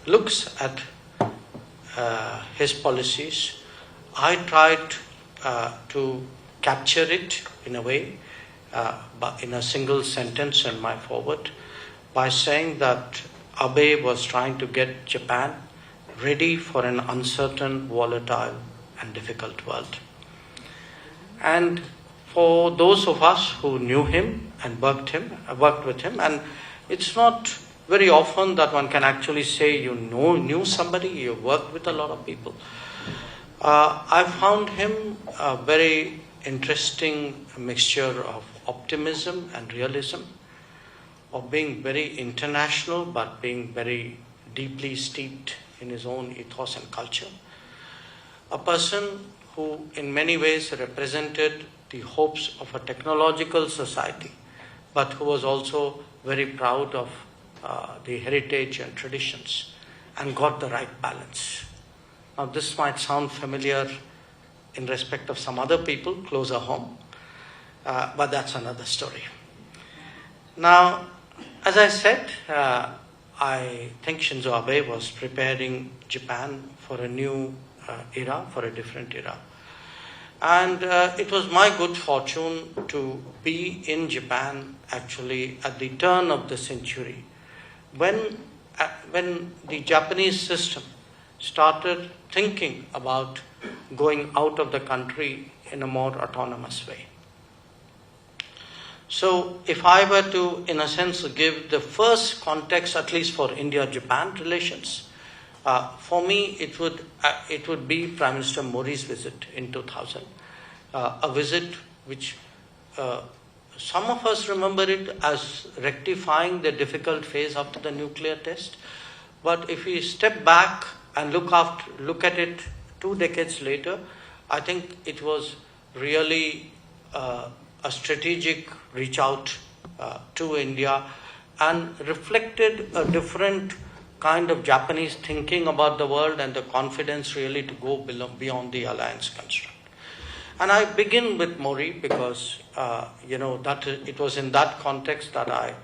looks at his policies, I tried to capture it in a way, but in a single sentence in my foreword, by saying that Abe was trying to get Japan ready for an uncertain, volatile, and difficult world. And for those of us who knew him and worked with him, and it's not very often that one can actually say knew somebody, you worked with a lot of people. I found him a very interesting mixture of optimism and realism, of being very international but being very deeply steeped in his own ethos and culture. A person who in many ways represented the hopes of a technological society, but who was also very proud of the heritage and traditions and got the right balance. Now this might sound familiar in respect of some other people closer home, but that's another story. Now, as I said, I think Shinzo Abe was preparing Japan for a new era, for a different era. And it was my good fortune to be in Japan actually at the turn of the century, when the Japanese system started thinking about going out of the country in a more autonomous way. So if I were to, in a sense, give the first context, at least for India-Japan relations, for me it would be Prime Minister Mori's visit in 2000, a visit which some of us remember it as rectifying the difficult phase after the nuclear test. But if we step back and look at it 2 decades later, I think it was really a strategic reach out to India and reflected a different kind of Japanese thinking about the world and the confidence really to go beyond the alliance construct. And I begin with Mori because that it was in that context that I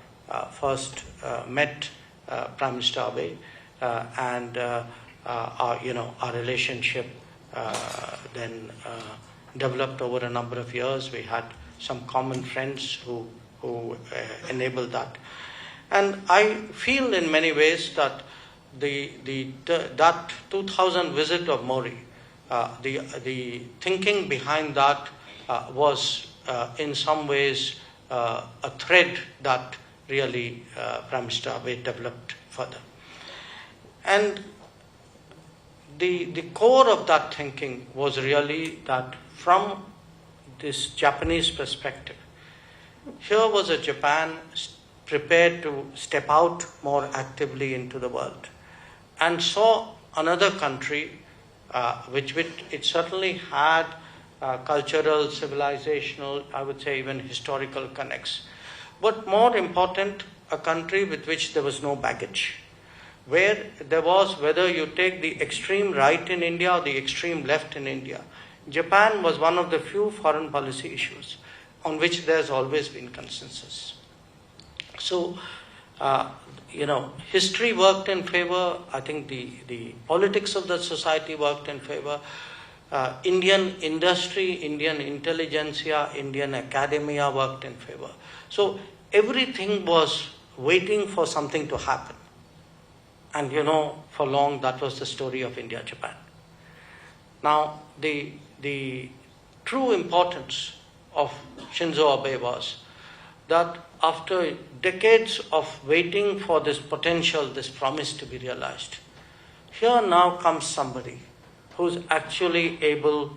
first met Prime Minister Abe, and our relationship then developed over a number of years. We had some common friends who enabled that, and I feel in many ways that that 2000 visit of Mori, the thinking behind that was in some ways a thread that really Prime Minister Abe developed further. And the core of that thinking was really that from this Japanese perspective, here was a Japan prepared to step out more actively into the world and saw another country which it certainly had cultural, civilizational, I would say even historical connects. But more important, a country with which there was no baggage, where there was, whether you take the extreme right in India or the extreme left in India, Japan was one of the few foreign policy issues on which there's always been consensus. So, history worked in favor. I think the politics of the society worked in favor. Indian industry, Indian intelligentsia, Indian academia worked in favor. So everything was waiting for something to happen. And for long that was the story of India-Japan. Now, the true importance of Shinzo Abe was that after decades of waiting for this potential, this promise to be realized, here now comes somebody who's actually able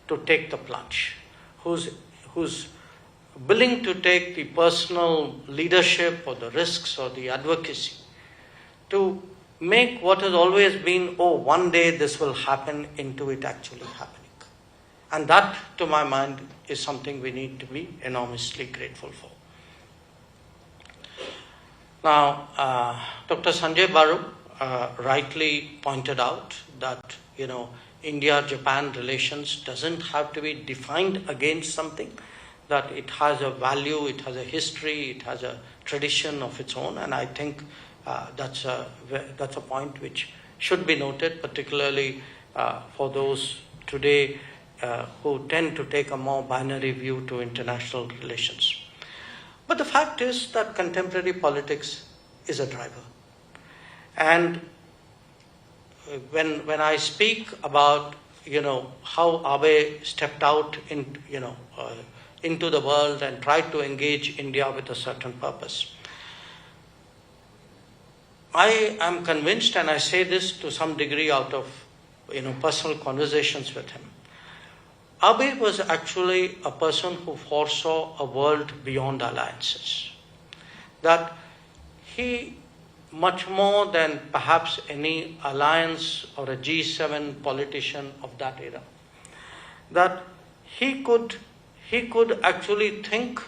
to take the plunge, who's willing to take the personal leadership or the risks or the advocacy to make what has always been, one day this will happen, into it actually happening. And that, to my mind, is something we need to be enormously grateful for. Now, Dr. Sanjay Baru rightly pointed out that, India-Japan relations doesn't have to be defined against something, that it has a value, it has a history, it has a tradition of its own, and I think That's a point which should be noted, particularly for those today who tend to take a more binary view to international relations. But the fact is that contemporary politics is a driver. And when I speak about how Abe stepped out into the world and tried to engage India with a certain purpose, I am convinced, and I say this to some degree out of personal conversations with him. Abe was actually a person who foresaw a world beyond alliances. That he, much more than perhaps any alliance or a G7 politician of that era, that he could actually think.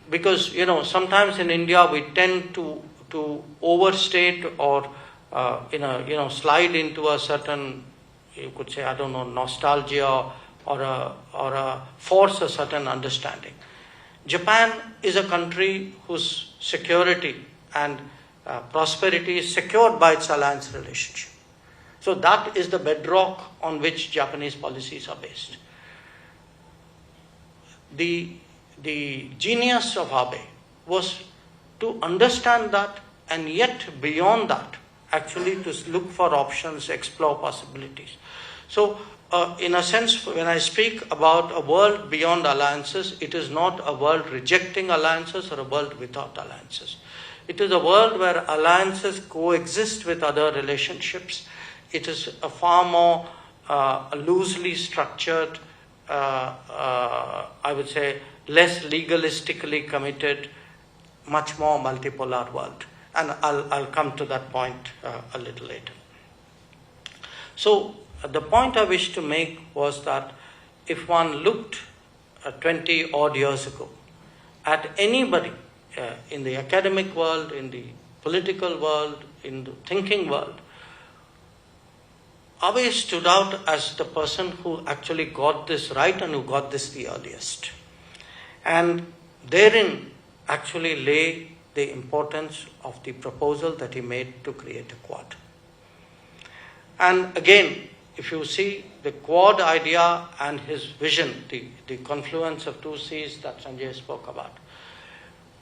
Because sometimes in India we tend to overstate or slide into a certain, you could say, nostalgia or force a certain understanding. Japan is a country whose security and prosperity is secured by its alliance relationship. So that is the bedrock on which Japanese policies are based. The genius of Abe was to understand that, and yet beyond that, actually to look for options, explore possibilities. So, in a sense, when I speak about a world beyond alliances, it is not a world rejecting alliances or a world without alliances. It is a world where alliances coexist with other relationships. It is a far more loosely structured, I would say, less legalistically committed, much more multipolar world. And I'll come to that point a little later. So the point I wish to make was that if one looked 20 odd years ago at anybody in the academic world, in the political world, in the thinking world, Abe stood out as the person who actually got this right and who got this the earliest. And therein actually lay the importance of the proposal that he made to create a Quad. And again, if you see the Quad idea and his vision, the confluence of two seas that Sanjay spoke about,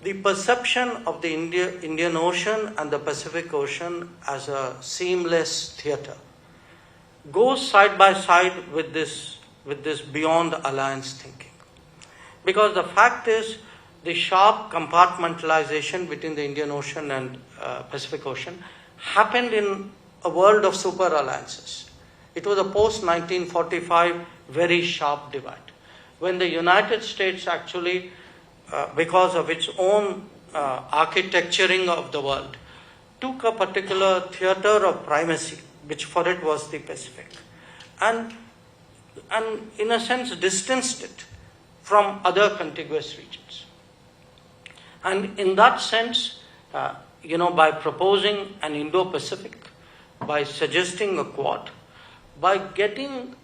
the perception of the Indian Ocean and the Pacific Ocean as a seamless theatre goes side by side with this beyond alliance thinking. Because the fact is, the sharp compartmentalization between the Indian Ocean and Pacific Ocean happened in a world of super alliances. It was a post-1945 very sharp divide. When the United States actually, because of its own architecturing of the world, took a particular theatre of primacy, which for it was the Pacific, and in a sense distanced it from other contiguous regions. And in that sense, by proposing an Indo-Pacific, by suggesting a Quad, by getting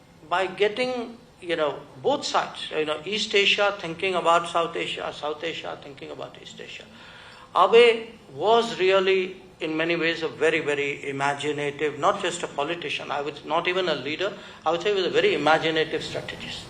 both sides, East Asia thinking about South Asia, South Asia thinking about East Asia, Abe was really in many ways a very, very imaginative, not just a politician, not even a leader, I would say he was a very imaginative strategist.